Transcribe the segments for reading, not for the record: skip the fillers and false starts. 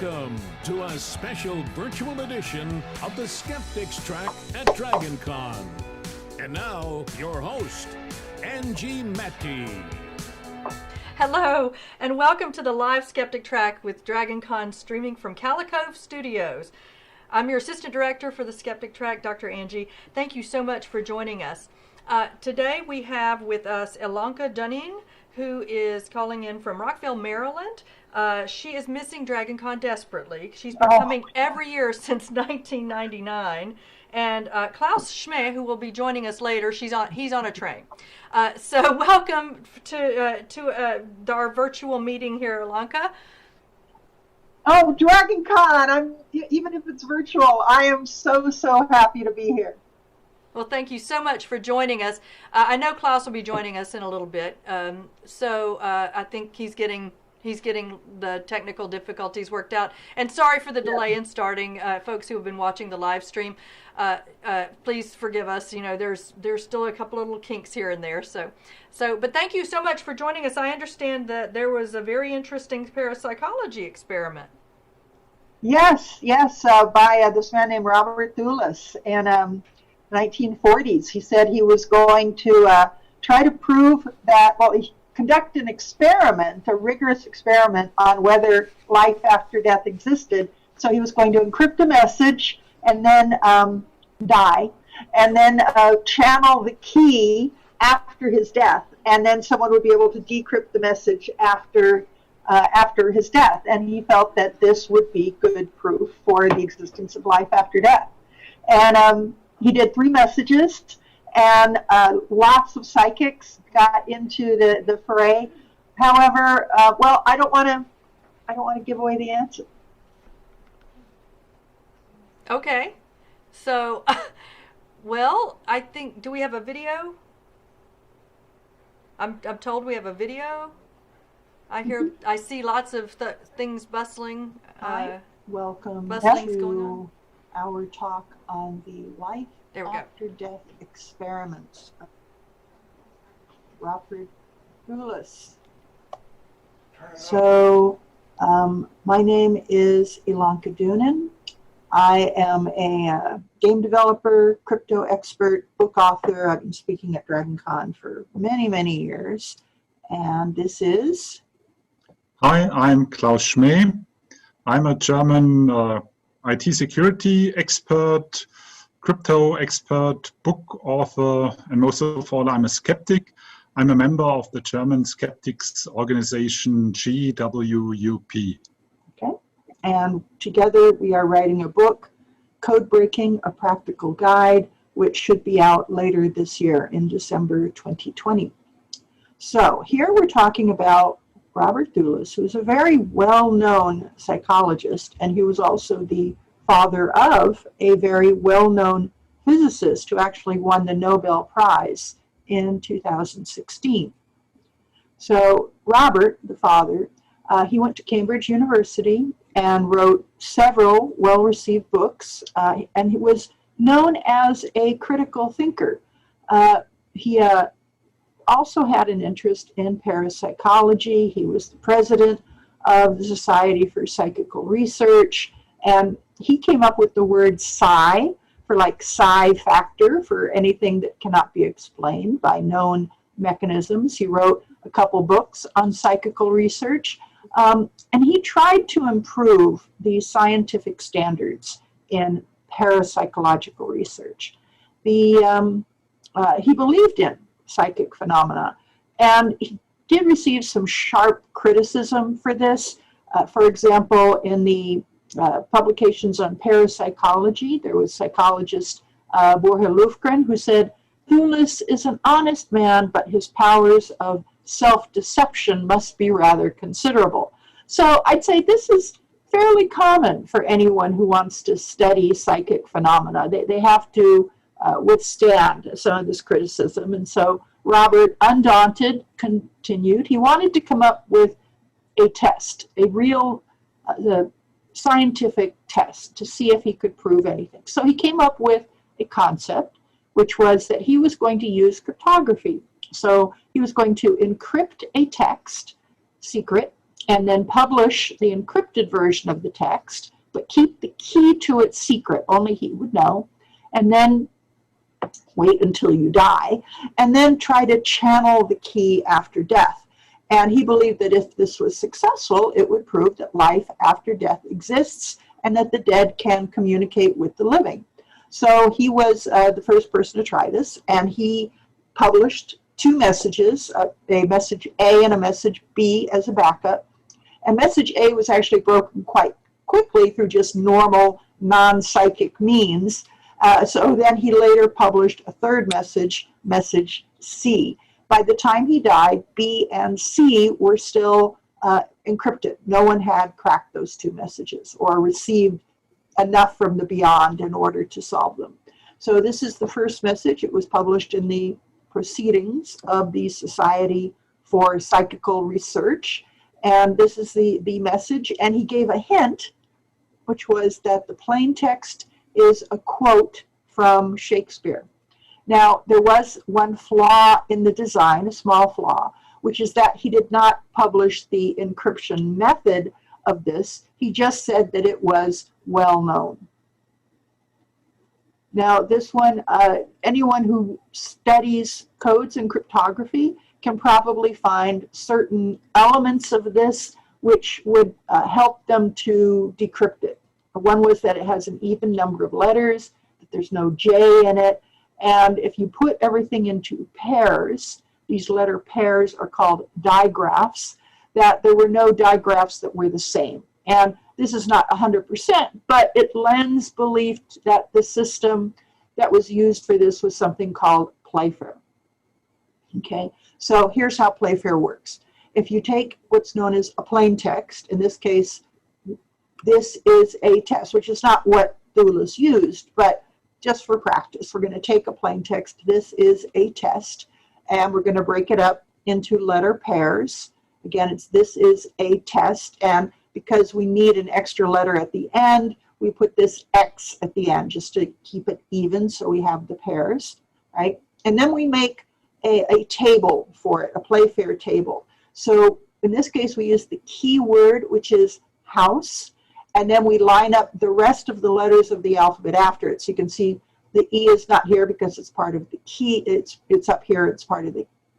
Welcome to a special virtual edition of the Skeptics track at Dragoncon. And now, your host, Angie Matty. Hello, and welcome to the live Skeptic track with Dragoncon streaming from Calico Studios. I'm your assistant director for the Skeptic track, Dr. Angie. Thank you so much for joining us. Today we have with us Elonka Dunin, who is calling in from Rockville, Maryland. She is missing Dragoncon desperately. She's been coming every year since 1999. And Klaus Schmeh, who will be joining us later, he's on a train. So welcome to our virtual meeting here, Elonka. Oh, Dragoncon! Even if it's virtual, I am so happy to be here. Well, thank you so much for joining us. I know Klaus will be joining us in a little bit, so I think he's getting the technical difficulties worked out. And sorry for the delay in starting, folks who have been watching the live stream. Please forgive us. You know, there's still a couple of little kinks here and there. But thank you so much for joining us. I understand that there was a very interesting parapsychology experiment. Yes, by this man named Robert Dunin in 1940s. He said he was going to try to prove that, conduct an experiment, a rigorous experiment on whether life after death existed. So he was going to encrypt a message and then die, and then channel the key after his death, and then someone would be able to decrypt the message after his death. And he felt that this would be good proof for the existence of life after death. And he did 3 messages, and lots of psychics got into the fray. However, I don't want to give away the answer. Okay, so, I think, do we have a video? I'm told we have a video. I see lots of things bustling. Hi, welcome bustling's to going on. Our talk on the life There we go. after death experiments. Robert Dunin. So, my name is Elonka Dunin. I am a game developer, crypto expert, book author. I've been speaking at Dragoncon for many years. And this is... Hi, I'm Klaus Schmeh. I'm a German IT security expert, crypto expert, book author, and most of all, I'm a skeptic. I'm a member of the German Skeptics organization GWUP. Okay. And together we are writing a book, Code Breaking, A Practical Guide, which should be out later this year in December 2020. So here we're talking about Robert Dunin, who is a very well-known psychologist, and he was also the father of a very well-known physicist who actually won the Nobel Prize in 2016. So Robert, the father, he went to Cambridge University and wrote several well-received books, and he was known as a critical thinker. He also had an interest in parapsychology. He was the president of the Society for Psychical Research, and he came up with the word psi for like psi factor, for anything that cannot be explained by known mechanisms. He wrote a couple books on psychical research, and he tried to improve the scientific standards in parapsychological research. He believed in psychic phenomena, and he did receive some sharp criticism for this. For example, in the publications on parapsychology, there was psychologist Borja Lufgren, who said, Dunin is an honest man, but his powers of self-deception must be rather considerable. So I'd say this is fairly common for anyone who wants to study psychic phenomena. They have to withstand some of this criticism. And so Robert, undaunted, continued. He wanted to come up with a test, a real scientific test to see if he could prove anything. So he came up with a concept, which was that he was going to use cryptography. So he was going to encrypt a text, secret, and then publish the encrypted version of the text, but keep the key to it secret. Only he would know. And then wait until you die, and then try to channel the key after death. And he believed that if this was successful, it would prove that life after death exists and that the dead can communicate with the living. So he was the first person to try this, and he published two messages, a message A and a message B as a backup. And message A was actually broken quite quickly through just normal non-psychic means. So then he later published a third message, message C. By the time he died, B and C were still encrypted. No one had cracked those two messages or received enough from the beyond in order to solve them. So this is the first message. It was published in the Proceedings of the Society for Psychical Research. And this is the message. And he gave a hint, which was that the plain text is a quote from Shakespeare. Now, there was one flaw in the design, a small flaw, which is that he did not publish the encryption method of this. He just said that it was well known. Now, this one, anyone who studies codes and cryptography can probably find certain elements of this which would help them to decrypt it. One was that it has an even number of letters, that there's no J in it, and if you put everything into pairs, these letter pairs are called digraphs, that there were no digraphs that were the same. And this is not 100%, but it lends belief that the system that was used for this was something called Playfair. Okay, so here's how Playfair works. If you take what's known as a plain text, in this case, this is a test, which is not what Thulis used, but just for practice, we're going to take a plain text. This is a test, and we're going to break it up into letter pairs. Again, this is a test, and because we need an extra letter at the end, we put this X at the end just to keep it even, so we have the pairs, right? And then we make a table for it, a Playfair table. So in this case, we use the keyword, which is house, and then we line up the rest of the letters of the alphabet after it. So you can see the E is not here because it's part of the key. It's up here, it's part of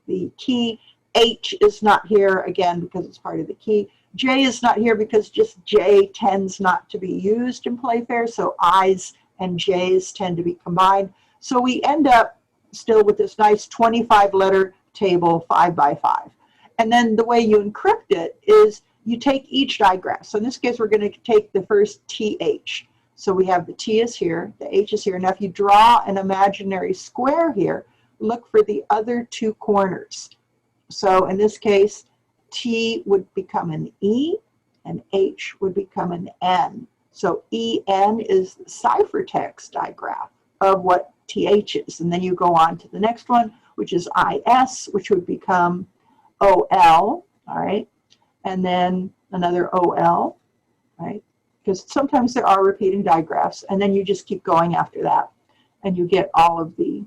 the key. H is not here, again, because it's part of the key. J is not here because just J tends not to be used in Playfair, so I's and J's tend to be combined. So we end up still with this nice 25-letter table, 5 by 5. And then the way you encrypt it is you take each digraph. So in this case, we're going to take the first TH. So we have the T is here, the H is here. Now if you draw an imaginary square here, look for the other two corners. So in this case, T would become an E and H would become an N. So EN is the ciphertext digraph of what TH is. And then you go on to the next one, which is IS, which would become OL, all right? And then another OL, right? Because sometimes there are repeating digraphs, and then you just keep going after that, and you get all of the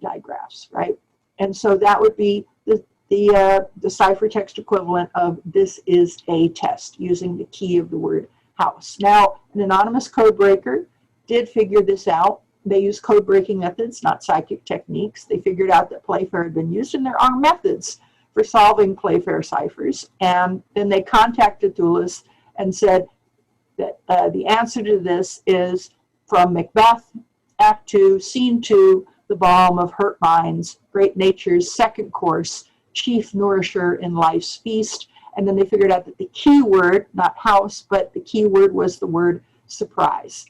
digraphs, right? And so that would be the ciphertext equivalent of this is a test, using the key of the word house. Now, an anonymous code breaker did figure this out. They use code breaking methods, not psychic techniques. They figured out that Playfair had been used, and there are methods for solving Playfair ciphers. And then they contacted Thulis and said that the answer to this is from Macbeth, Act 2, Scene 2, The Balm of Hurt Minds, Great Nature's second course, chief nourisher in life's feast. And then they figured out that the key word, not house, but the key word was the word surprise.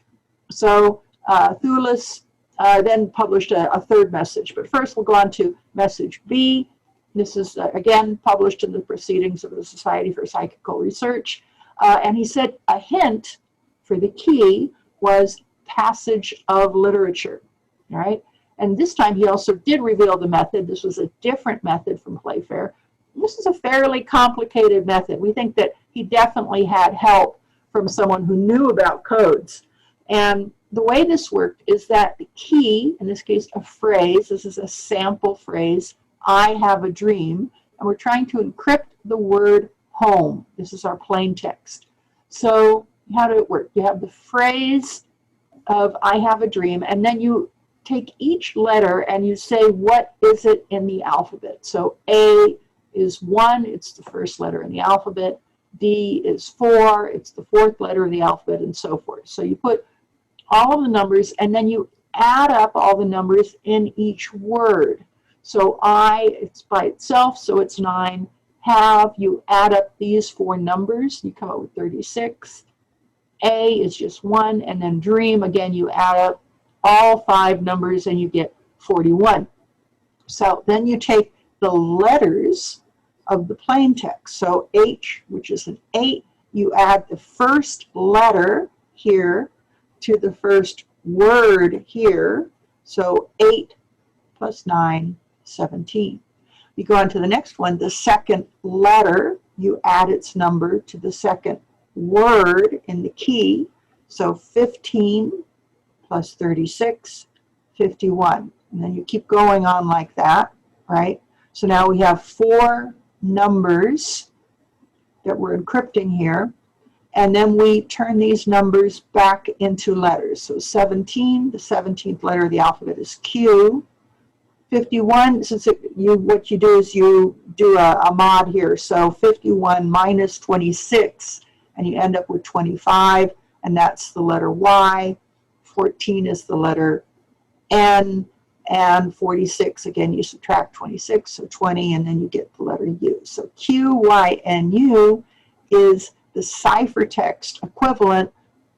So Thulis then published a third message. But first we'll go on to message B. This is, again, published in the Proceedings of the Society for Psychical Research. And he said a hint for the key was passage of literature, all right? And this time he also did reveal the method. This was a different method from Playfair. This is a fairly complicated method. We think that he definitely had help from someone who knew about codes. And the way this worked is that the key, in this case a phrase, this is a sample phrase, I have a dream, and we're trying to encrypt the word home. This is our plain text. So how did it work? You have the phrase of I have a dream, and then you take each letter and you say, what is it in the alphabet? So A is 1, it's the first letter in the alphabet. D is 4, it's the fourth letter of the alphabet, and so forth. So you put all of the numbers, and then you add up all the numbers in each word. So I, it's by itself, so it's 9. Have, you add up these 4 numbers, you come up with 36. A is just 1, and then dream, again, you add up all 5 numbers and you get 41. So then you take the letters of the plain text. So H, which is an 8, you add the first letter here to the first word here. So 8 plus 9, 17. You go on to the next one, the second letter, you add its number to the second word in the key. So 15 plus 36, 51. And then you keep going on like that, right? So now we have 4 numbers that we're encrypting here. And then we turn these numbers back into letters. So 17, the 17th letter of the alphabet is Q. 51, since what you do is you do a mod here. So 51 minus 26, and you end up with 25, and that's the letter Y. 14 is the letter N, and 46, again, you subtract 26, so 20, and then you get the letter U. So Q, Y, N, U is the ciphertext equivalent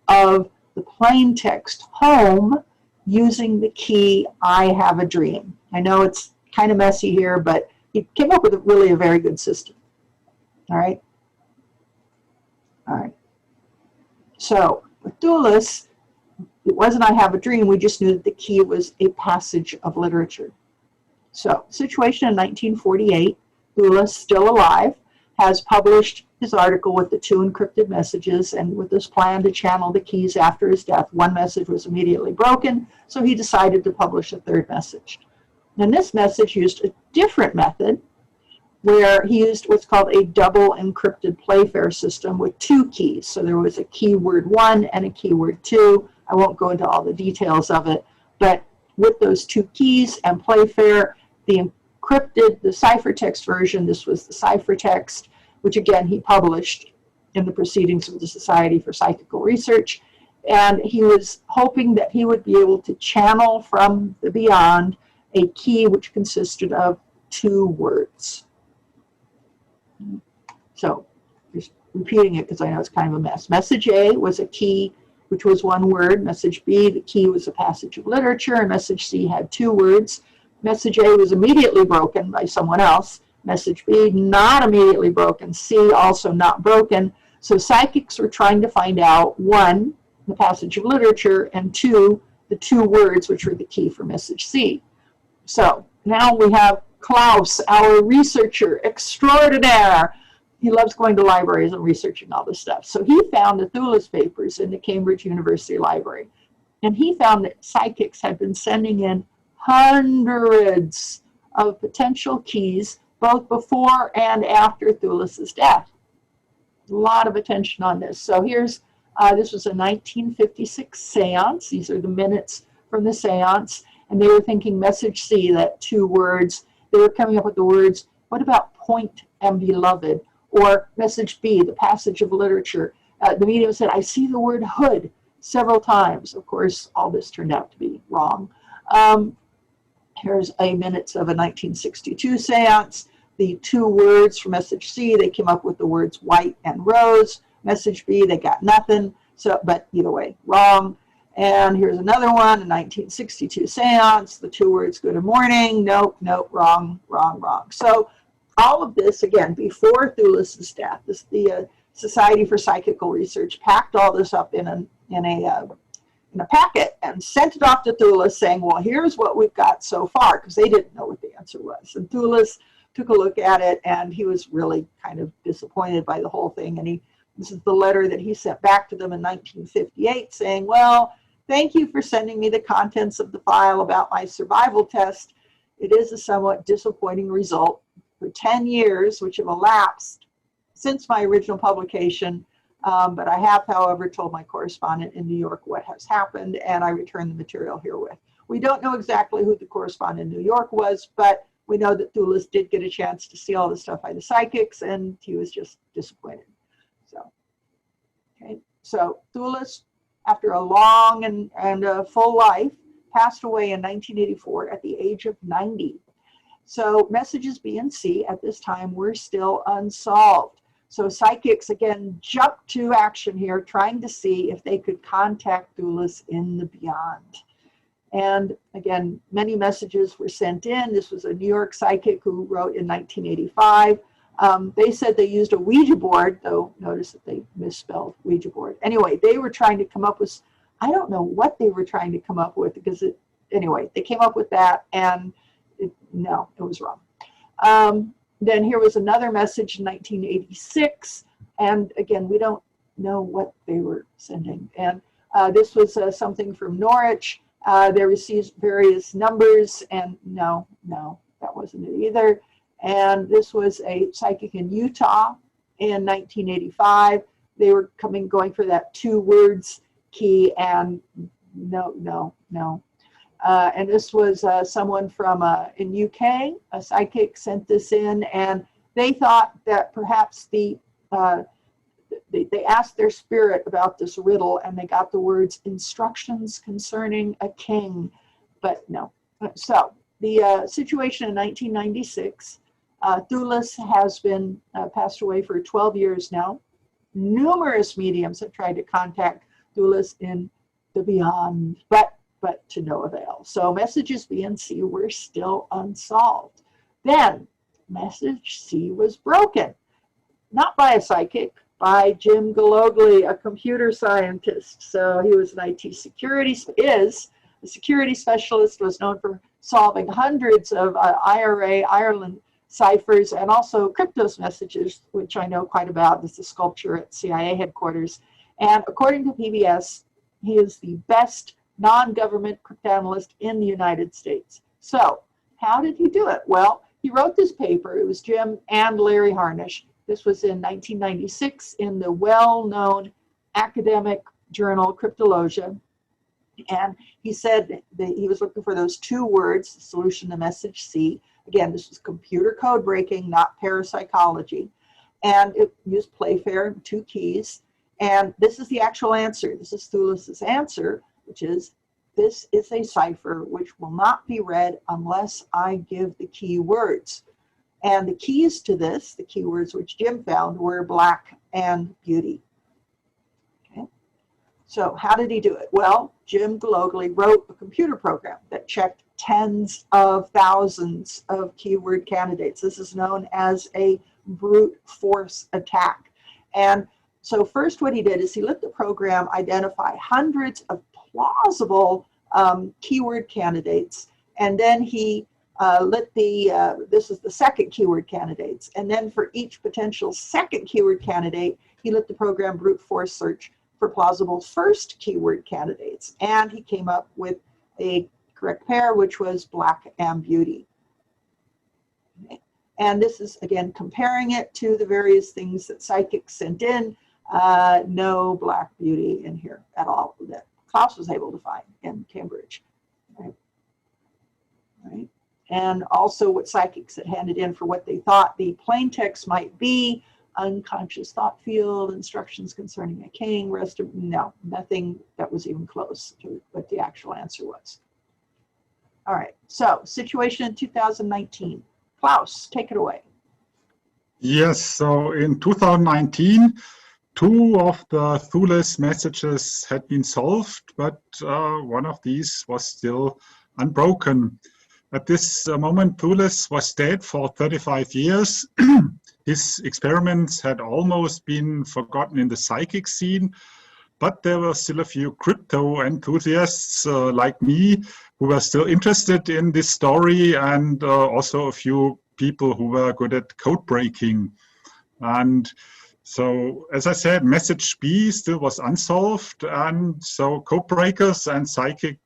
of the plain text home using the key I have a dream. I know it's kind of messy here, but he came up with really a very good system. All right? All right. So with Doulis, it wasn't I have a dream, we just knew that the key was a passage of literature. So, situation in 1948, Doulis, still alive, has published his article with the 2 encrypted messages, and with this plan to channel the keys after his death. 1 message was immediately broken, so he decided to publish a 3rd message. And this message used a different method, where he used what's called a double encrypted playfair system with 2 keys. So there was a keyword 1 and a keyword 2. I won't go into all the details of it, but with those 2 keys and playfair, the encrypted, the ciphertext version, this was the ciphertext, which again he published in the Proceedings of the Society for Psychical Research. And he was hoping that he would be able to channel from the beyond a key which consisted of 2 words. So, just repeating it because I know it's kind of a mess. Message A was a key which was 1 word. Message B, the key was a passage of literature, and message C had 2 words. Message A was immediately broken by someone else. Message B, not immediately broken. C, also not broken. So psychics were trying to find out, 1, the passage of literature, and 2, the 2 words, which were the key for message C. So now we have Klaus, our researcher extraordinaire. He loves going to libraries and researching all this stuff. So he found the Doulis papers in the Cambridge University Library. And he found that psychics had been sending in hundreds of potential keys, both before and after Doulis's death. A lot of attention on this. So here's, this was a 1956 seance. These are the minutes from the seance. And they were thinking message C, that 2 words. They were coming up with the words, what about point and beloved? Or message B, the passage of literature. The medium said, I see the word hood several times. Of course, all this turned out to be wrong. Here's a minutes of a 1962 seance. The 2 words for message C, they came up with the words white and rose. Message B, they got nothing. So, but either way, wrong. And here's another one, a 1962 seance. The 2 words good morning. Nope, nope, wrong, wrong, wrong. So all of this, again, before Doulis's death, the Society for Psychical Research packed all this up in a packet and sent it off to Doulis saying, well, here's what we've got so far, because they didn't know what the answer was. And Doulis took a look at it, and he was really kind of disappointed by the whole thing. And this is the letter that he sent back to them in 1958 saying, well, thank you for sending me the contents of the file about my survival test. It is a somewhat disappointing result. For 10 years, which have elapsed since my original publication, but I have, however, told my correspondent in New York what has happened, and I returned the material herewith. We don't know exactly who the correspondent in New York was, but we know that Thulis did get a chance to see all the stuff by the psychics, and he was just disappointed. So, okay. So Thulis, after a long and a full life, passed away in 1984 at the age of 90. So messages B and C at this time were still unsolved. So psychics, again, jumped to action here, trying to see if they could contact Thulis in the beyond. And again, many messages were sent in. This was a New York psychic who wrote in 1985. They said they used a Ouija board, though notice that they misspelled Ouija board. Anyway, they were trying to come up with, I don't know what they were trying to come up with, because anyway, they came up with that, and no, it was wrong. Then here was another message in 1986, and again, we don't know what they were sending. And this was something from Norwich. They received various numbers, and no, that wasn't it either. And this was a psychic in Utah in 1985. They were going for that 2 words key, and no. And this was someone from in UK, a psychic sent this in, and they thought that perhaps they asked their spirit about this riddle, and they got the words instructions concerning a king, but no. So the situation in 1996, Thulis has been passed away for 12 years now. Numerous mediums have tried to contact Thulis in the beyond, but to no avail. So messages B and C were still unsolved. Then message C was broken, not by a psychic, by Jim Gologly, a computer scientist. So he was an IT security, is a security specialist, was known for solving hundreds of IRA, Ireland ciphers, and also cryptos messages, which I know quite about. This is a sculpture at CIA headquarters. And according to PBS, he is the best non-government cryptanalyst in the United States. So how did he do it? Well, he wrote this paper. It was Jim and Larry Harnish. This was in 1996 in the well-known academic journal Cryptologia. And he said that he was looking for those 2 words, the solution to message C. Again, this was computer code breaking, not parapsychology. And it used Playfair, 2 keys. And this is the actual answer. This is Thulis's answer, which is, this is a cipher which will not be read unless I give the key words. And the keys to this, the keywords which Jim found, were black and beauty. Okay. So how did he do it? Well, Jim Gologly wrote a computer program that checked tens of thousands of keyword candidates. This is known as a brute force attack. And so first what he did is he let the program identify hundreds of plausible keyword candidates, and then he this is the second keyword candidates, and then for each potential second keyword candidate, he let the program brute force search for plausible first keyword candidates, and he came up with a correct pair, which was black and beauty. Okay. And this is, again, comparing it to the various things that psychics sent in. No black beauty in here at all that Klaus was able to find in Cambridge. Right. And also what psychics had handed in for what they thought the plain text might be: unconscious thought field, instructions concerning a king, rest of, no, nothing that was even close to what the actual answer was. All right, so situation in 2019. Klaus, take it away. Yes, so in 2019, 2 of the Thulis messages had been solved, but one of these was still unbroken. At this moment, Thulis was dead for 35 years. His experiments had almost been forgotten in the psychic scene, but there were still a few crypto enthusiasts like me who were still interested in this story, and also a few people who were good at code breaking. And so, as I said, message B still was unsolved, and so code breakers and psychic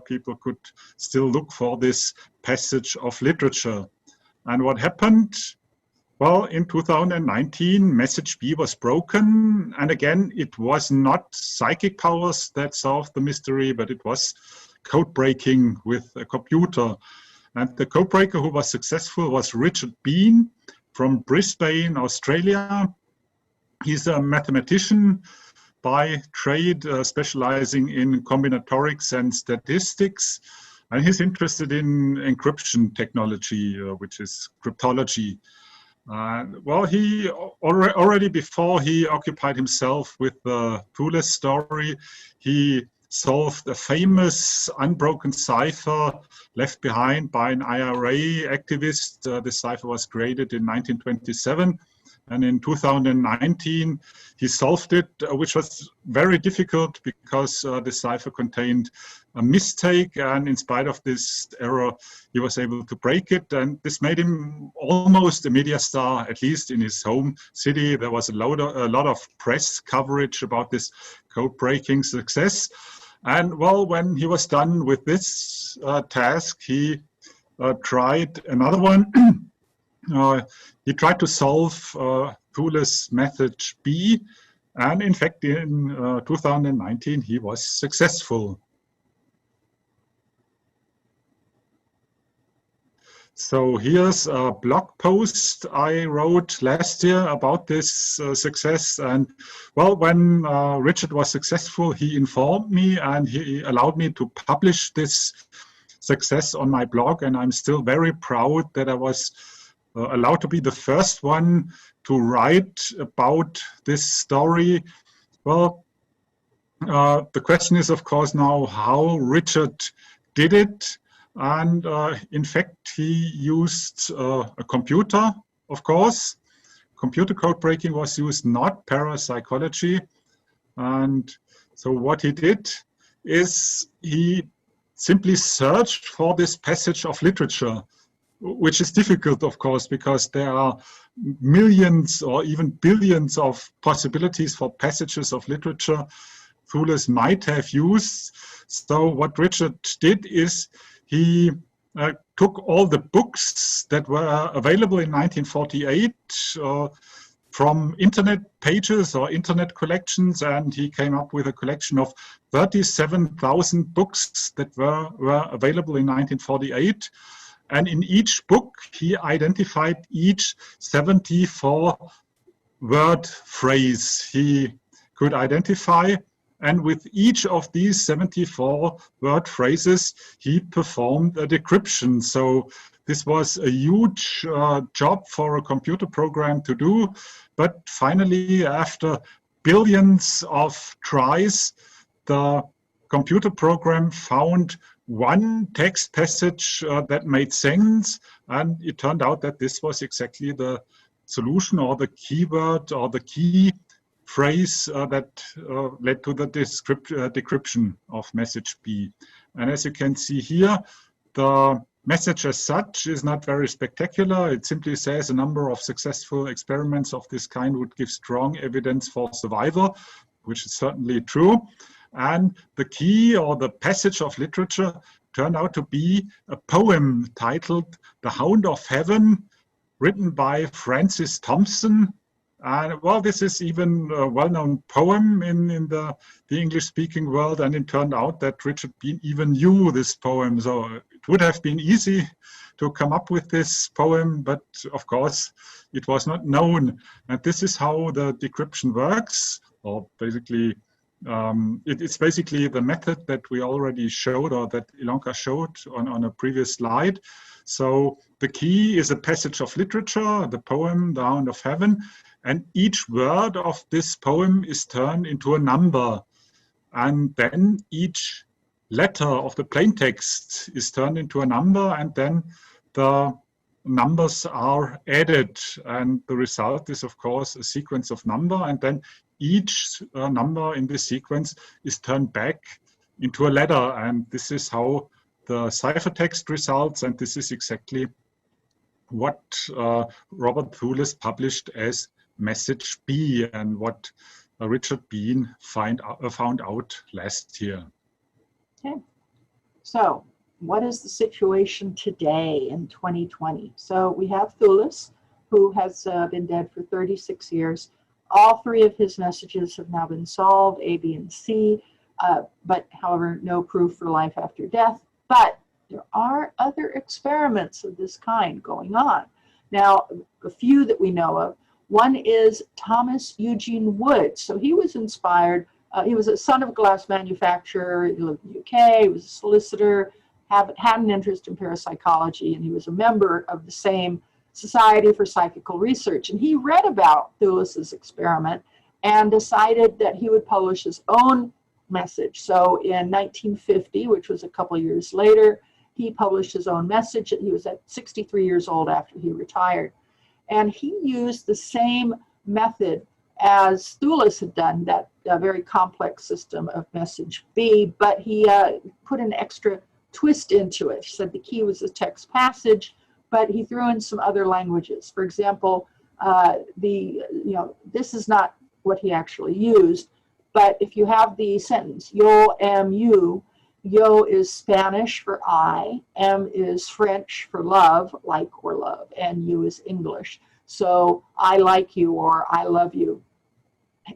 people could still look for this passage of literature. And what happened? Well, in 2019, message B was broken. And again, it was not psychic powers that solved the mystery, but it was code breaking with a computer. And the code breaker who was successful was Richard Bean from Brisbane, Australia. He's a mathematician by trade, specializing in combinatorics and statistics. And he's interested in encryption technology, which is cryptology. Well, he already before he occupied himself with the Thules story, he solved a famous unbroken cipher left behind by an IRA activist. The cipher was created in 1927. And in 2019, he solved it, which was very difficult because the cipher contained a mistake. And in spite of this error, he was able to break it. And this made him almost a media star, at least in his home city. There was a lot of press coverage about this code breaking success. And well, when he was done with this task, he tried another one. He tried to solve Thules method B, and in fact, in 2019, he was successful. So here's a blog post I wrote last year about this success. And well, when Richard was successful, he informed me and he allowed me to publish this success on my blog. And I'm still very proud that I was allowed to be the first one to write about this story. Well, the question is, of course, now how Richard did it. And in fact, he used a computer, of course. Computer code breaking was used, not parapsychology. And so what he did is he simply searched for this passage of literature, which is difficult, of course, because there are millions or even billions of possibilities for passages of literature Thules might have used. So what Richard did is he took all the books that were available in 1948 from internet pages or internet collections, and he came up with a collection of 37,000 books that were available in 1948. And in each book, he identified each 74-word phrase he could identify. And with each of these 74-word phrases, he performed a decryption. So this was a huge job for a computer program to do. But finally, after billions of tries, the computer program found one text passage that made sense, and it turned out that this was exactly the solution or the keyword or the key phrase that led to the decryption of message B. And as you can see here, the message as such is not very spectacular. It simply says a number of successful experiments of this kind would give strong evidence for survival, which is certainly true. And the key or the passage of literature turned out to be a poem titled The Hound of Heaven, written by Francis Thompson. And well, this is even a well-known poem in the English-speaking world, and it turned out that Richard Bean even knew this poem. So it would have been easy to come up with this poem, but of course it was not known. And this is how the decryption works, or basically it's basically the method that we already showed, or that Elonka showed on a previous slide. So the key is a passage of literature, the poem, The Hound of Heaven, and each word of this poem is turned into a number. And then each letter of the plain text is turned into a number, and then the numbers are added. And the result is, of course, a sequence of number, and then each number in this sequence is turned back into a letter. And this is how the ciphertext results, and this is exactly what Robert Thules published as message B, and what Richard Bean found out last year. Okay, so what is the situation today in 2020? So we have Thules, who has been dead for 36 years. All three of his messages have now been solved, A, B, and C, but however, no proof for life after death. But there are other experiments of this kind going on. Now, a few that we know of. One is Thomas Eugene Wood. So he was inspired. He was a son of a glass manufacturer. He lived in the UK. He was a solicitor, had an interest in parapsychology, and he was a member of the same Society for Psychical Research. And he read about Thulis's experiment and decided that he would publish his own message. So in 1950, which was a couple years later, he published his own message. He was at 63 years old after he retired. And he used the same method as Thulis had done, that very complex system of message B, but he put an extra twist into it. He said the key was the text passage, but he threw in some other languages. For example, this is not what he actually used, but if you have the sentence, yo am you, yo is Spanish for I, M is French for love, like or love, and you is English. So I like you or I love you.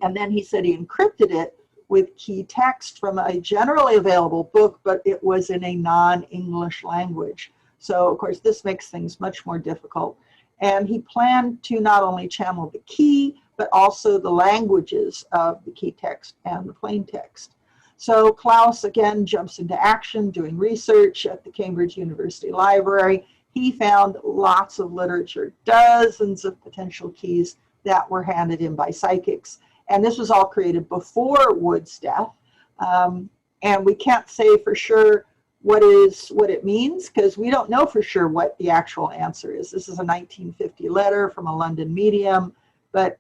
And then he said he encrypted it with key text from a generally available book, but it was in a non-English language. So of course this makes things much more difficult. And he planned to not only channel the key, but also the languages of the key text and the plain text. So Klaus again jumps into action, doing research at the Cambridge University Library. He found lots of literature, dozens of potential keys that were handed in by psychics. And this was all created before Wood's death. And we can't say for sure what it means, because we don't know for sure what the actual answer is. This is a 1950 letter from a London medium, but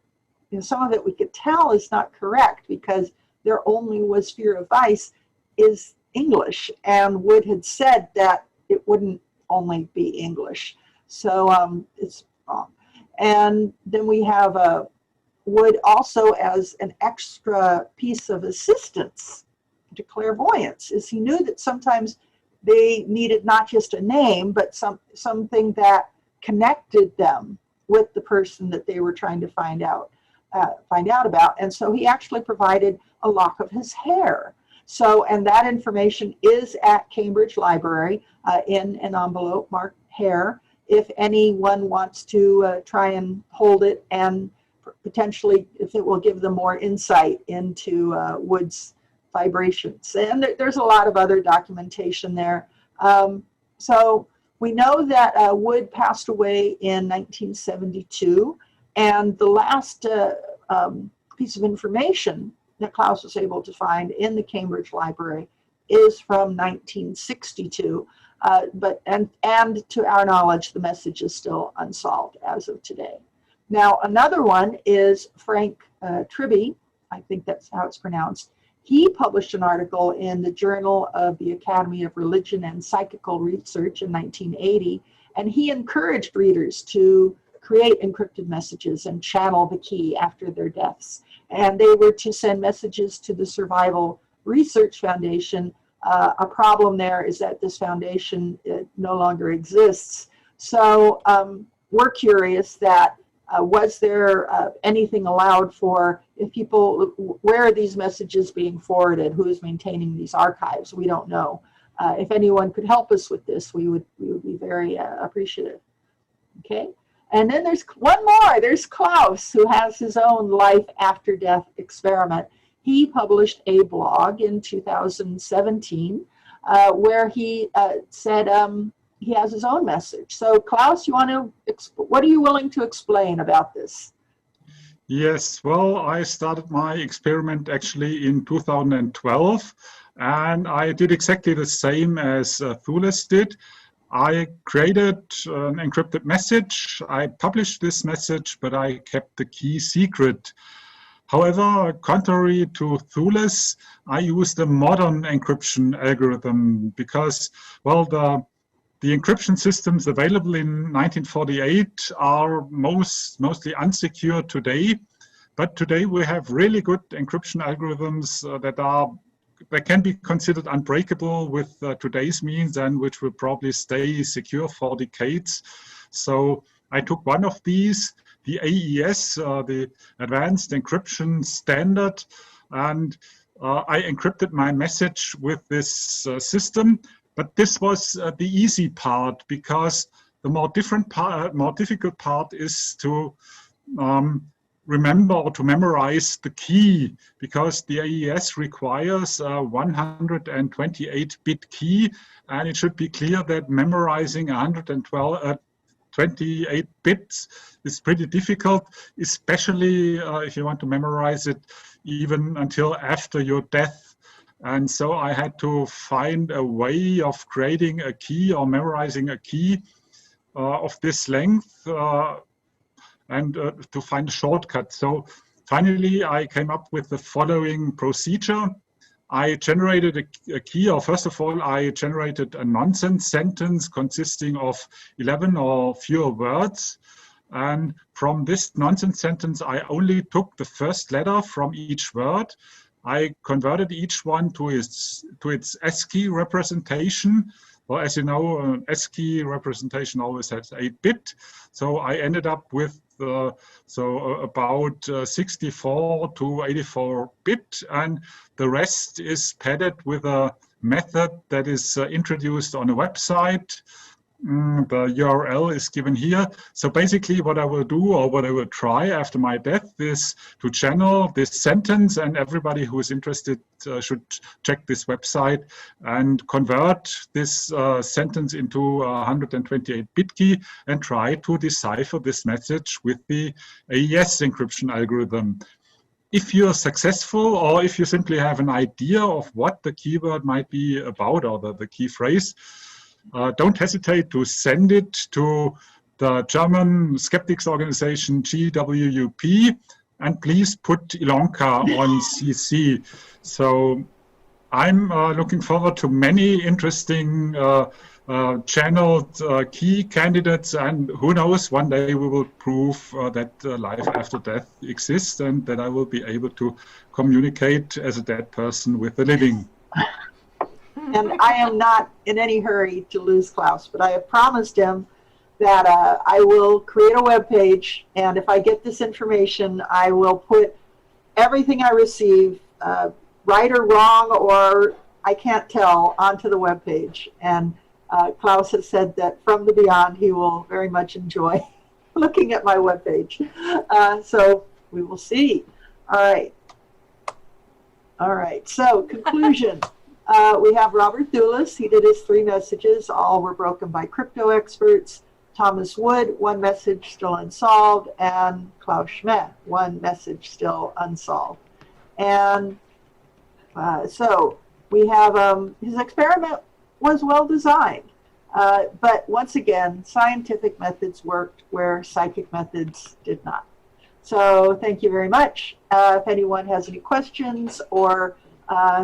some of it we could tell is not correct because their only was fear of vice is English, and Wood had said that it wouldn't only be English. So it's wrong. And then we have Wood also as an extra piece of assistance to clairvoyance, is he knew that sometimes they needed not just a name, but something that connected them with the person that they were trying to find out about. And so he actually provided a lock of his hair. So, and that information is at Cambridge Library in an envelope marked hair, if anyone wants to try and hold it, and potentially if it will give them more insight into Wood's vibrations. And there's a lot of other documentation there. So we know that Wood passed away in 1972, and the last piece of information that Klaus was able to find in the Cambridge Library is from 1962, and to our knowledge, the message is still unsolved as of today. Now, another one is Frank Tribby, I think that's how it's pronounced. He published an article in the Journal of the Academy of Religion and Psychical Research in 1980, and he encouraged readers to create encrypted messages and channel the key after their deaths. And they were to send messages to the Survival Research Foundation. A problem there is that this foundation no longer exists. So we're curious that was there anything allowed for, if people, where are these messages being forwarded? Who is maintaining these archives? We don't know. If anyone could help us with this, we would be very appreciative. Okay. And then there's one more. There's Klaus, who has his own life after death experiment. He published a blog in 2017 where he said he has his own message. So Klaus, what are you willing to explain about this? Yes, well, I started my experiment actually in 2012, and I did exactly the same as Thulis did. I created an encrypted message. I published this message, but I kept the key secret. However, contrary to Thulis, I used a modern encryption algorithm because, well, the encryption systems available in 1948 are mostly unsecured today. But today we have really good encryption algorithms that can be considered unbreakable with today's means, and which will probably stay secure for decades. So I took one of these, the AES, the Advanced Encryption Standard, and I encrypted my message with this system. But this was the easy part, because the more difficult part is to remember or to memorize the key, because the AES requires a 128-bit key, and it should be clear that memorizing 128 bits is pretty difficult, especially if you want to memorize it even until after your death. And so I had to find a way of creating a key or memorizing a key of this length and to find a shortcut. So finally, I came up with the following procedure. I generated a key, or first of all, I generated a nonsense sentence consisting of 11 or fewer words. And from this nonsense sentence, I only took the first letter from each word. I converted each one to its ASCII representation. Well, as you know, an ASCII representation always has 8-bit. So I ended up with about 64 to 84 bit, and the rest is padded with a method that is introduced on a website. The URL is given here. So basically what I will do, or what I will try after my death, is to channel this sentence, and everybody who is interested should check this website and convert this sentence into a 128-bit key and try to decipher this message with the AES encryption algorithm. If you're successful, or if you simply have an idea of what the keyword might be about, or the key phrase, don't hesitate to send it to the German Skeptics organization GWUP, and please put Elonka on CC. So I'm looking forward to many interesting channeled key candidates, and who knows, one day we will prove that life after death exists, and that I will be able to communicate as a dead person with the living. And I am not in any hurry to lose Klaus, but I have promised him that I will create a web page, and if I get this information, I will put everything I receive, right or wrong, or I can't tell, onto the web page. And Klaus has said that from the beyond, he will very much enjoy looking at my web page. So we will see. All right. So conclusion. We have Robert Thulis. He did his 3 messages. All were broken by crypto experts. Thomas Wood, 1 message still unsolved. And Klaus Schmeh, 1 message still unsolved. And so we have his experiment was well designed. But once again, scientific methods worked where psychic methods did not. So thank you very much. If anyone has any questions or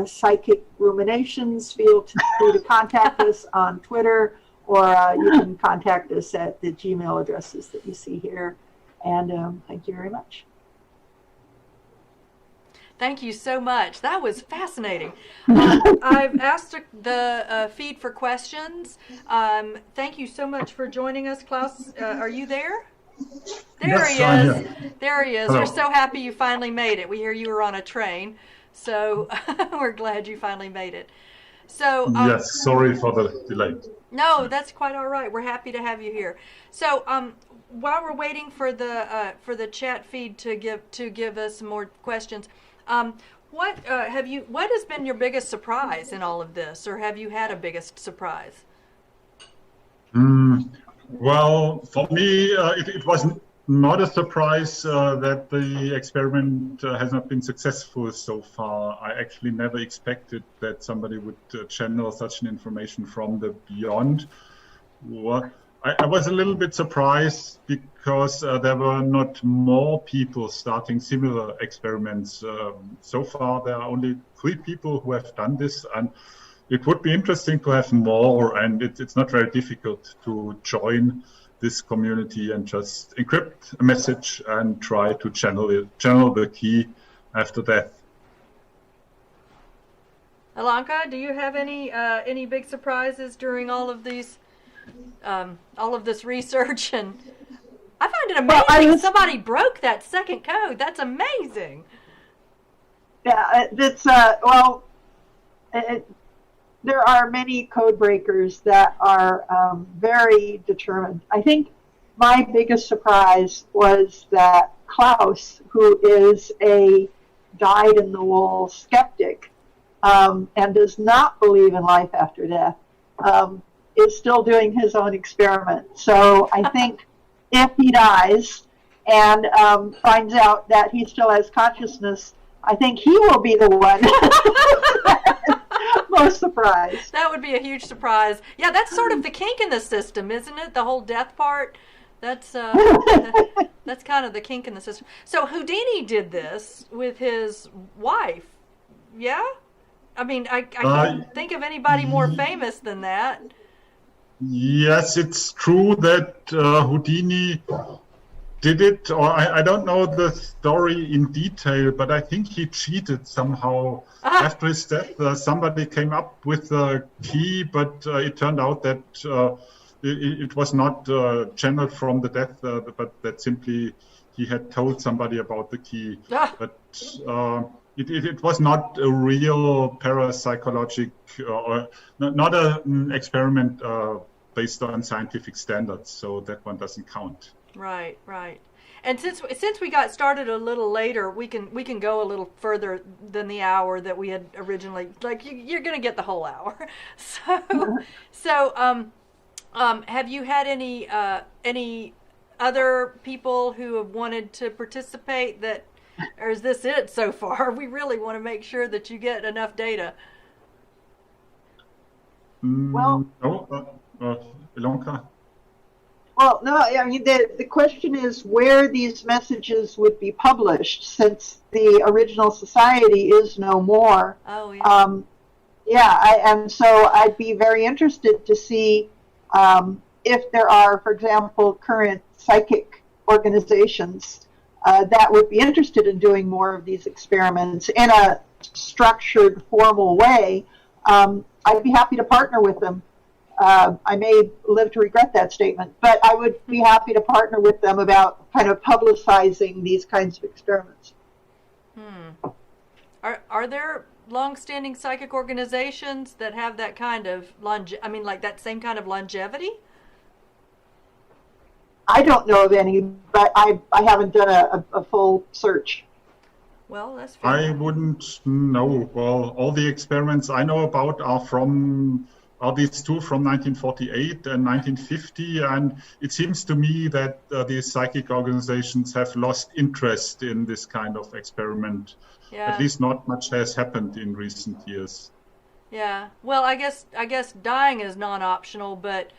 psychic ruminations, feel free to contact us on Twitter, or you can contact us at the Gmail addresses that you see here. And thank you very much. Thank you so much. That was fascinating. I've asked the feed for questions. Thank you so much for joining us, Klaus. Are you there? There he is. There he is. Hello. We're so happy you finally made it. We hear you were on a train. So we're glad you finally made it. So Yes, sorry for the delay. No, that's quite all right. We're happy to have you here. So while we're waiting for the chat feed to give us more questions, what has been your biggest surprise in all of this, or have you had a biggest surprise? Well, for me, it was not a surprise that the experiment has not been successful so far. I actually never expected that somebody would channel such an information from the beyond. Well, I was a little bit surprised because there were not more people starting similar experiments. So far, there are only 3 people who have done this, and it would be interesting to have more, and it's not very difficult to join this community and just encrypt a message and try to channel the key after death. Elonka, do you have any big surprises during all of these, all of this research? And I find it amazing somebody broke that second code. That's amazing. Yeah, there are many code breakers that are very determined. I think my biggest surprise was that Klaus, who is a dyed-in-the-wool skeptic and does not believe in life after death, is still doing his own experiment. So I think if he dies and finds out that he still has consciousness, I think he will be the one most surprised. That would be a huge surprise. Yeah, that's sort of the kink in the system, isn't it? The whole death part. That's that's kind of the kink in the system. So Houdini did this with his wife. Yeah? I mean, I can't think of anybody more famous than that. Yes, it's true that Houdini did it, or I don't know the story in detail, but I think he cheated somehow. After his death. Somebody came up with a key, but it turned out that it was not channeled from the death, but that simply he had told somebody about the key. But it was not a real parapsychologic, or not an experiment based on scientific standards, so that one doesn't count. Right, right. And since we got started a little later, we can go a little further than the hour that we had originally. Like you're going to get the whole hour. So have you had any other people who have wanted to participate? Or is this it so far? We really want to make sure that you get enough data. Well, Elonka. Well, no, I mean, the question is where these messages would be published, since the original society is no more. Oh, yeah. And so I'd be very interested to see if there are, for example, current psychic organizations that would be interested in doing more of these experiments in a structured, formal way. I'd be happy to partner with them. I may live to regret that statement, but I would be happy to partner with them about kind of publicizing these kinds of experiments. Are there long-standing psychic organizations that have that kind of like that same kind of longevity? I don't know of any, but I haven't done a full search. Well, that's fair. I wouldn't know. Well, all the experiments I know about are these two from 1948 and 1950, and it seems to me that these psychic organizations have lost interest in this kind of experiment. Yeah. At least not much has happened in recent years. Yeah. Well, I guess dying is non-optional, but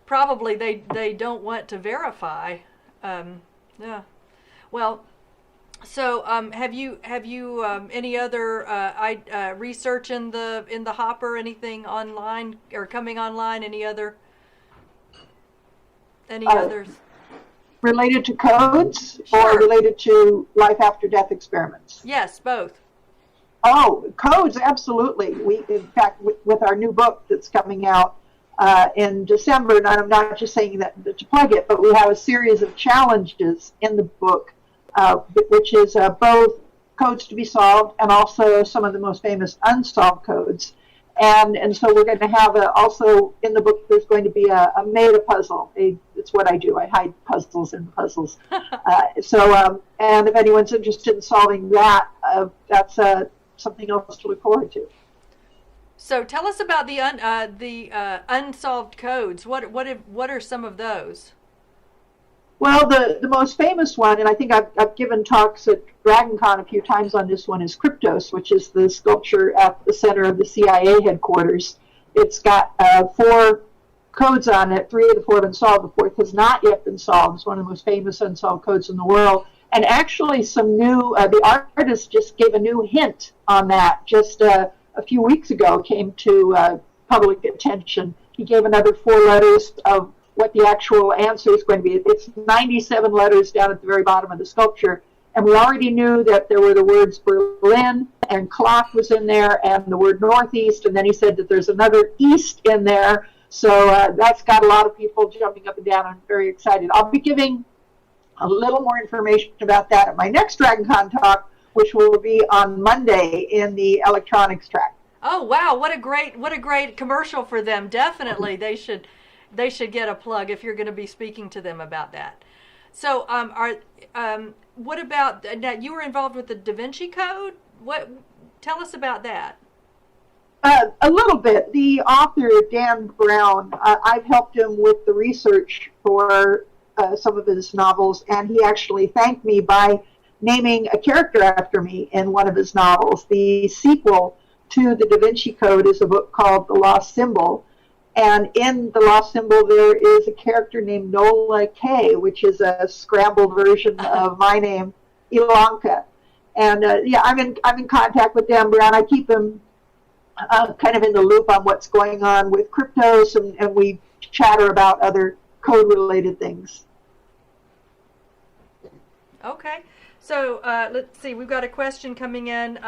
probably they don't want to verify. Yeah. Well. So, have you any other research in the hopper? Anything online or coming online? Any others? Related to codes, Sure. or related to life after death experiments? Yes, both. Oh, codes, absolutely. We, in fact, with our new book that's coming out in December, and I'm not just saying that to plug it, but we have a series of challenges in the book. Which is both codes to be solved and also some of the most famous unsolved codes. And so we're going to have also in the book, there's going to be a meta puzzle. It's what I do. I hide puzzles in puzzles. And if anyone's interested in solving that, that's something else to look forward to. So tell us about the unsolved codes. What are some of those? Well, the most famous one, and I think I've given talks at Dragoncon a few times on this one, is Kryptos, which is the sculpture at the center of the CIA headquarters. It's got 4 codes on it. 3 of the 4 have been solved. The 4th has not yet been solved. It's one of the most famous unsolved codes in the world. And actually the artist just gave a new hint on that just a few weeks ago, came to public attention. He gave another 4 letters of what the actual answer is going to be. It's 97 letters down at the very bottom of the sculpture. And we already knew that there were the words Berlin, and clock was in there, and the word northeast. And then he said that there's another east in there. So that's got a lot of people jumping up and down. I'm very excited. I'll be giving a little more information about that at my next Dragoncon talk, which will be on Monday in the electronics track. Oh wow, what a great commercial for them. Definitely they should get a plug if you're going to be speaking to them about that. So what about now, you were involved with the Da Vinci Code? Tell us about that. A little bit. The author, Dan Brown, I've helped him with the research for some of his novels, and he actually thanked me by naming a character after me in one of his novels. The sequel to the Da Vinci Code is a book called The Lost Symbol, and in The Lost Symbol there is a character named Nola K, which is a scrambled version of my name, Elonka. And yeah, I'm in contact with Dan Brown. I keep him kind of in the loop on what's going on with cryptos, and we chatter about other code-related things. Okay, so let's see. We've got a question coming in.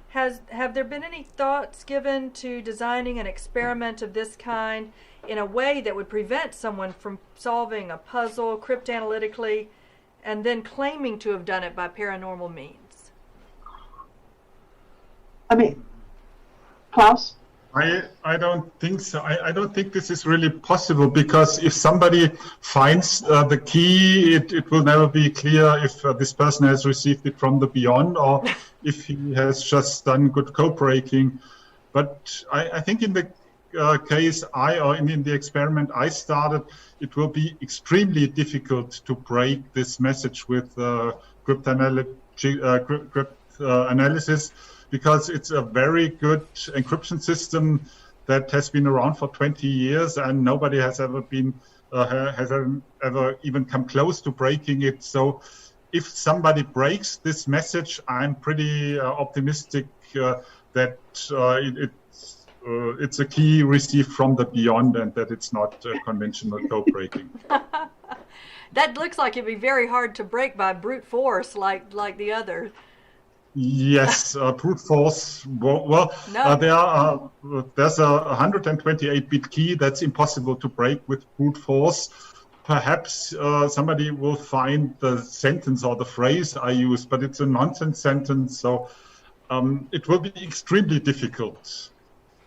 Have there been any thoughts given to designing an experiment of this kind in a way that would prevent someone from solving a puzzle cryptanalytically and then claiming to have done it by paranormal means? I mean, Klaus? I don't think so. I don't think this is really possible, because if somebody finds the key, it will never be clear if this person has received it from the beyond or if he has just done good code breaking. But I think in the case in the experiment I started, it will be extremely difficult to break this message with cryptanalysis, because it's a very good encryption system that has been around for 20 years, and nobody has ever even come close to breaking it. So if somebody breaks this message, I'm pretty optimistic that it's a key received from the beyond, and that it's not conventional code breaking. That looks like it'd be very hard to break by brute force, like the other. Yes, brute force. Well, no. There's a 128-bit key that's impossible to break with brute force. Perhaps somebody will find the sentence or the phrase I use, but it's a nonsense sentence, so it will be extremely difficult.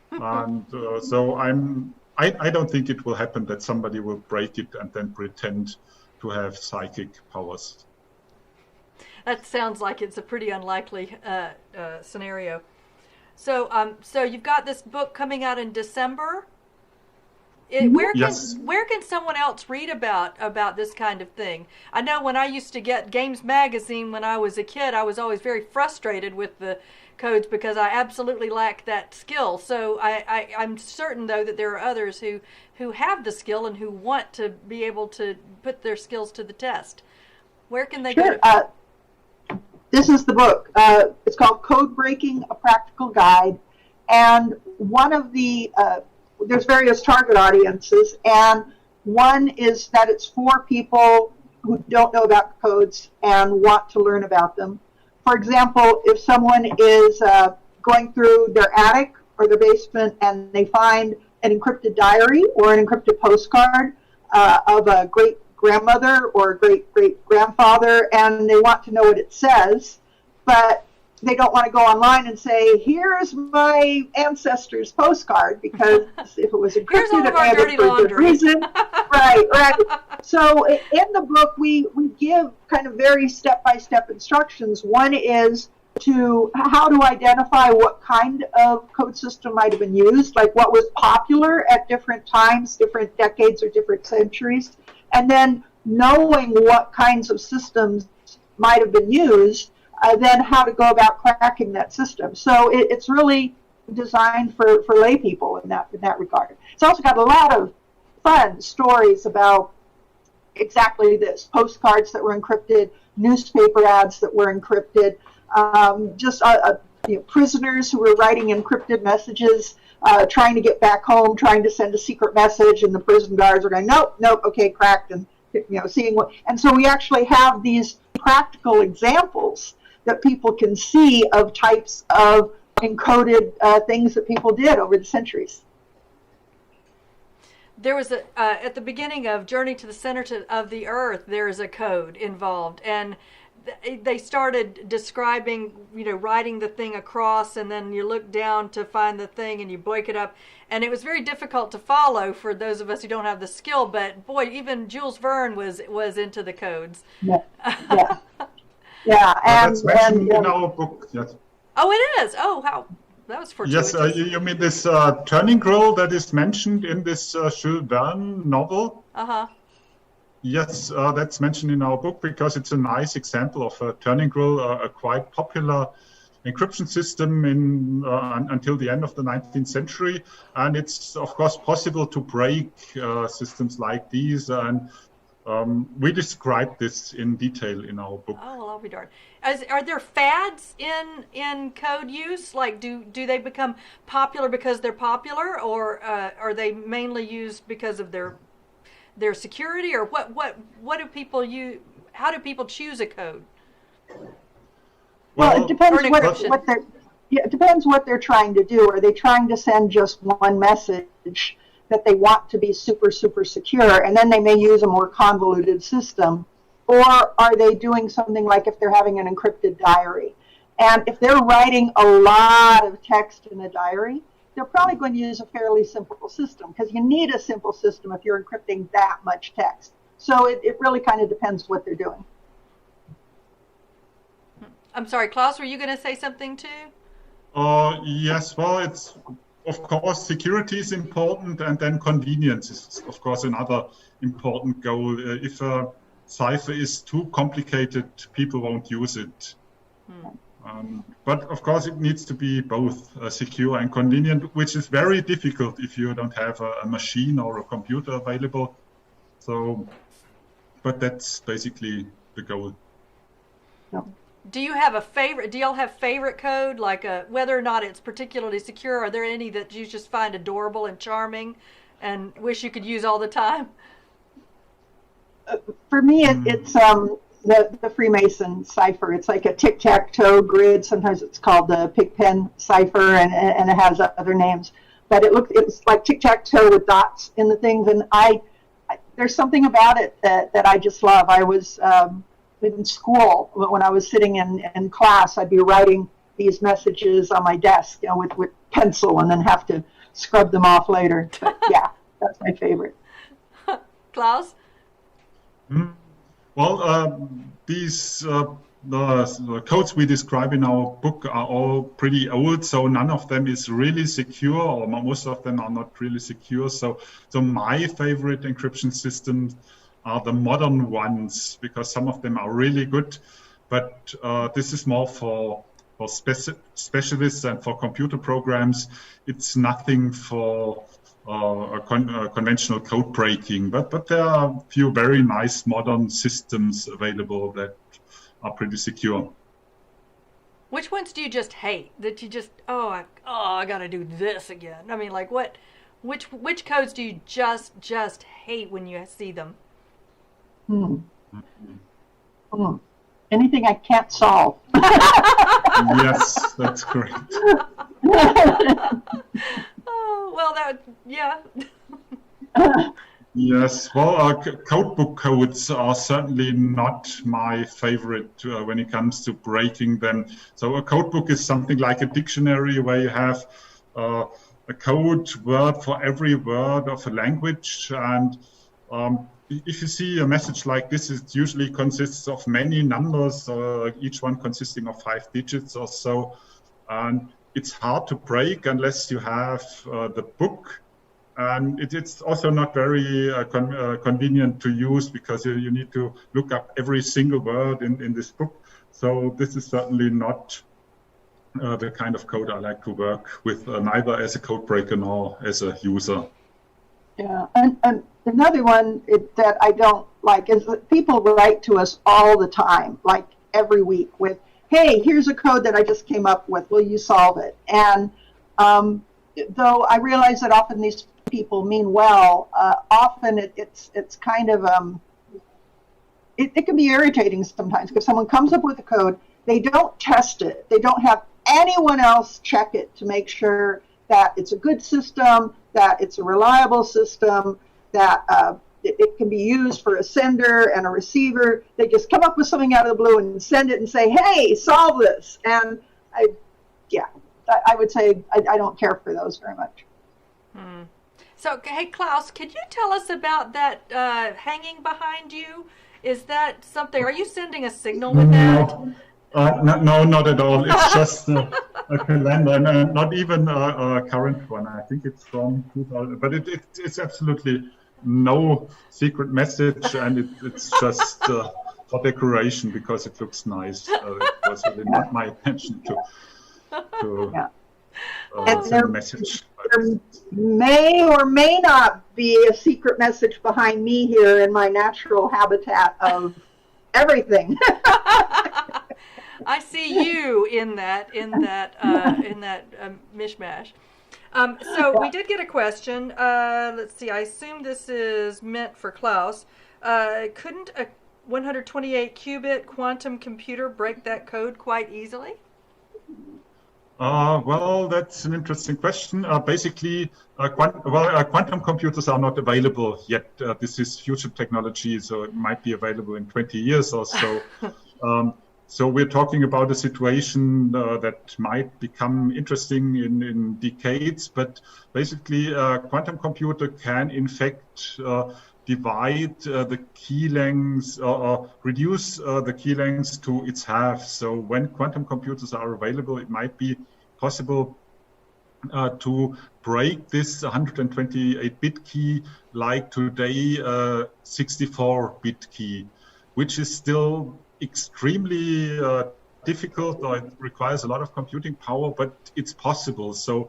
And so I don't think it will happen that somebody will break it and then pretend to have psychic powers. That sounds like it's a pretty unlikely scenario. So you've got this book coming out in December. Where can someone else read about this kind of thing? I know when I used to get Games Magazine when I was a kid, I was always very frustrated with the codes because I absolutely lacked that skill. So I'm certain, though, that there are others who have the skill and who want to be able to put their skills to the test. Where can they go? This is the book. It's called Code Breaking, A Practical Guide. And one of the, there's various target audiences, and one is that it's for people who don't know about codes and want to learn about them. For example, if someone is going through their attic or their basement and they find an encrypted diary or an encrypted postcard of a great grandmother or great-great-grandfather, and they want to know what it says, but they don't want to go online and say, here's my ancestor's postcard, because if it was encrypted, it had it for a good reason. Right. So in the book, we give kind of very step-by-step instructions. One is how to identify what kind of code system might have been used, like what was popular at different times, different decades or different centuries. And then knowing what kinds of systems might have been used, then how to go about cracking that system. So it's really designed for lay people in that regard. It's also got a lot of fun stories about exactly this: postcards that were encrypted, newspaper ads that were encrypted, prisoners who were writing encrypted messages, trying to get back home, trying to send a secret message, and the prison guards are going, nope, okay, cracked, and seeing what. And so we actually have these practical examples that people can see of types of encoded things that people did over the centuries. there was at the beginning of Journey to the Center of the Earth, there's a code involved, and they started describing, writing the thing across, and then you look down to find the thing and you break it up, and it was very difficult to follow for those of us who don't have the skill. But boy, even Jules Verne was into the codes. Yeah, yeah, yeah. That's mentioned in our book. Yes. Oh, it is. Oh, how that was fortuitous. Yes, you mean this turning roll that is mentioned in this Jules Verne novel? Uh-huh. Yes, that's mentioned in our book because it's a nice example of a turning roll, a quite popular encryption system until the end of the 19th century. And it's, of course, possible to break systems like these. And we describe this in detail in our book. Oh, well, I'll be darned. Are there fads in code use? Like, do they become popular because they're popular, or are they mainly used because of their security, or what do people use? How do people choose a code? Well, it depends it depends what they're trying to do. Are they trying to send just one message that they want to be super, super secure, and then they may use a more convoluted system? Or are they doing something like if they're having an encrypted diary? And if they're writing a lot of text in a diary, they're probably going to use a fairly simple system, because you need a simple system if you're encrypting that much text. So it really kind of depends what they're doing. I'm sorry, Klaus, were you going to say something too? Yes, well, it's, of course, security is important, and then convenience is, of course, another important goal. If a cipher is too complicated, people won't use it. But of course, it needs to be both secure and convenient, which is very difficult if you don't have a machine or a computer available. So, but that's basically the goal. No. Do you have a favorite? Do y'all have favorite code, like whether or not it's particularly secure? Are there any that you just find adorable and charming, and wish you could use all the time? For me, it's the Freemason cipher. It's like a tic-tac-toe grid. Sometimes it's called the Pigpen cipher, and it has other names. But it's like tic-tac-toe with dots in the things, and there's something about it that I just love. I was in school, when I was sitting in class, I'd be writing these messages on my desk, with pencil, and then have to scrub them off later. But yeah, that's my favorite. Klaus? Well, these the codes we describe in our book are all pretty old, so none of them is really secure, or most of them are not really secure. So my favorite encryption systems are the modern ones, because some of them are really good, but this is more for specialists and for computer programs. It's nothing for conventional code breaking, but there are a few very nice modern systems available that are pretty secure. Which ones do you just hate? That you just I gotta do this again? I mean, like what? Which codes do you just hate when you see them? Anything I can't solve. Yes, that's correct. Yeah. Yes, well, codebook codes are certainly not my favorite when it comes to breaking them. So a codebook is something like a dictionary where you have a code word for every word of a language. And if you see a message like this, it usually consists of many numbers, each one consisting of 5 digits or so. And it's hard to break unless you have the book. And it's also not very convenient to use, because you need to look up every single word in this book. So this is certainly not the kind of code I like to work with, neither as a code breaker nor as a user. Yeah, and another one that I don't like is that people write to us all the time, like every week, with, hey, here's a code that I just came up with, will you solve it? And though I realize that often these people mean well, often it's kind of, it can be irritating sometimes, because someone comes up with a code, they don't test it, they don't have anyone else check it to make sure that it's a good system, that it's a reliable system, that it can be used for a sender and a receiver. They just come up with something out of the blue and send it and say, hey, solve this. And I would say I don't care for those very much. So, hey, Klaus, could you tell us about that hanging behind you? Is that something, are you sending a signal with that? No, not at all. It's just a calendar, and not even a current one. I think it's from 2000, but it's absolutely no secret message, and it's just for decoration because it looks nice. It was really not my intention to send a message. There may or may not be a secret message behind me here in my natural habitat of everything. I see you in that mishmash. So we did get a question. Let's see. I assume this is meant for Klaus. Couldn't a 128 qubit quantum computer break that code quite easily? Well, that's an interesting question. Basically, quantum computers are not available yet. This is future technology, so it might be available in 20 years or so. So we're talking about a situation that might become interesting in decades. But basically, a quantum computer can, in fact, divide the key lengths or reduce the key lengths to its half. So when quantum computers are available, it might be possible to break this 128-bit key like today 64-bit key, which is still extremely difficult, or it requires a lot of computing power, but it's possible. So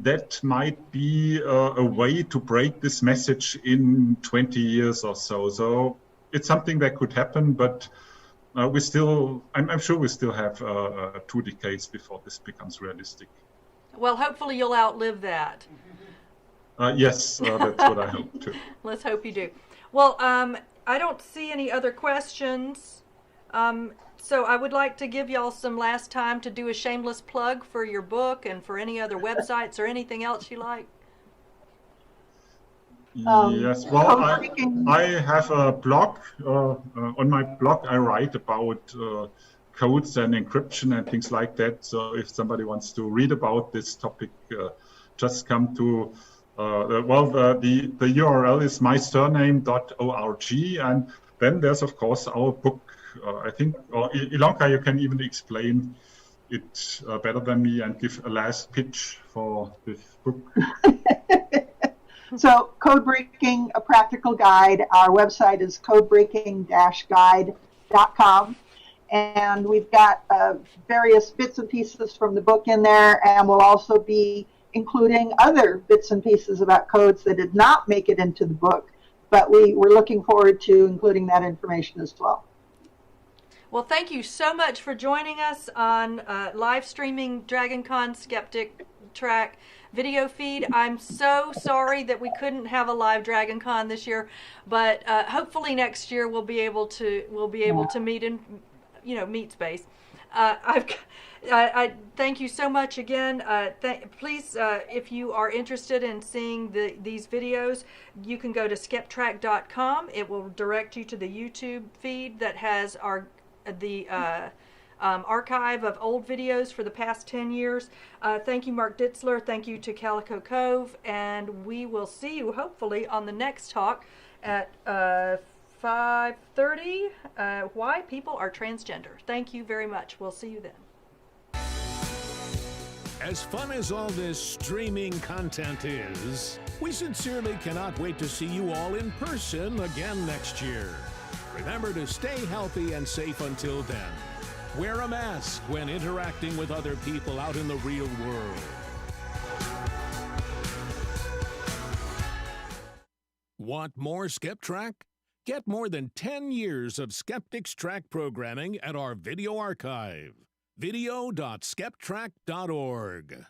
that might be a way to break this message in 20 years or so. So it's something that could happen, but I'm sure we still have 2 decades before this becomes realistic. Well, hopefully you'll outlive that. Yes, that's what I hope to. Let's hope you do. Well, I don't see any other questions. So I would like to give y'all some last time to do a shameless plug for your book and for any other websites or anything else you like. Yes, well, I have a blog. On my blog, I write about codes and encryption and things like that. So if somebody wants to read about this topic, just come to, the URL is mysurname.org. And then there's, of course, our book. I think, Elonka, you can even explain it better than me and give a last pitch for this book. So, Code Breaking, a Practical Guide. Our website is codebreaking-guide.com. And we've got various bits and pieces from the book in there, and we'll also be including other bits and pieces about codes that did not make it into the book. But we're looking forward to including that information as well. Well, thank you so much for joining us on live streaming Dragoncon Skeptic Track video feed. I'm so sorry that we couldn't have a live Dragoncon this year, but hopefully next year we'll be able to meet in meet space. I thank you so much again. Please, if you are interested in seeing these videos, you can go to skeptrack.com. It will direct you to the YouTube feed that has the archive of old videos for the past 10 years. Thank you, Mark Ditzler. Thank you to Calico Cove. And we will see you, hopefully, on the next talk at 5:30, Why People Are Transgender. Thank you very much. We'll see you then. As fun as all this streaming content is, we sincerely cannot wait to see you all in person again next year. Remember to stay healthy and safe until then. Wear a mask when interacting with other people out in the real world. Want more Skeptrack? Get more than 10 years of Skeptics Track programming at our video archive, video.skeptrack.org.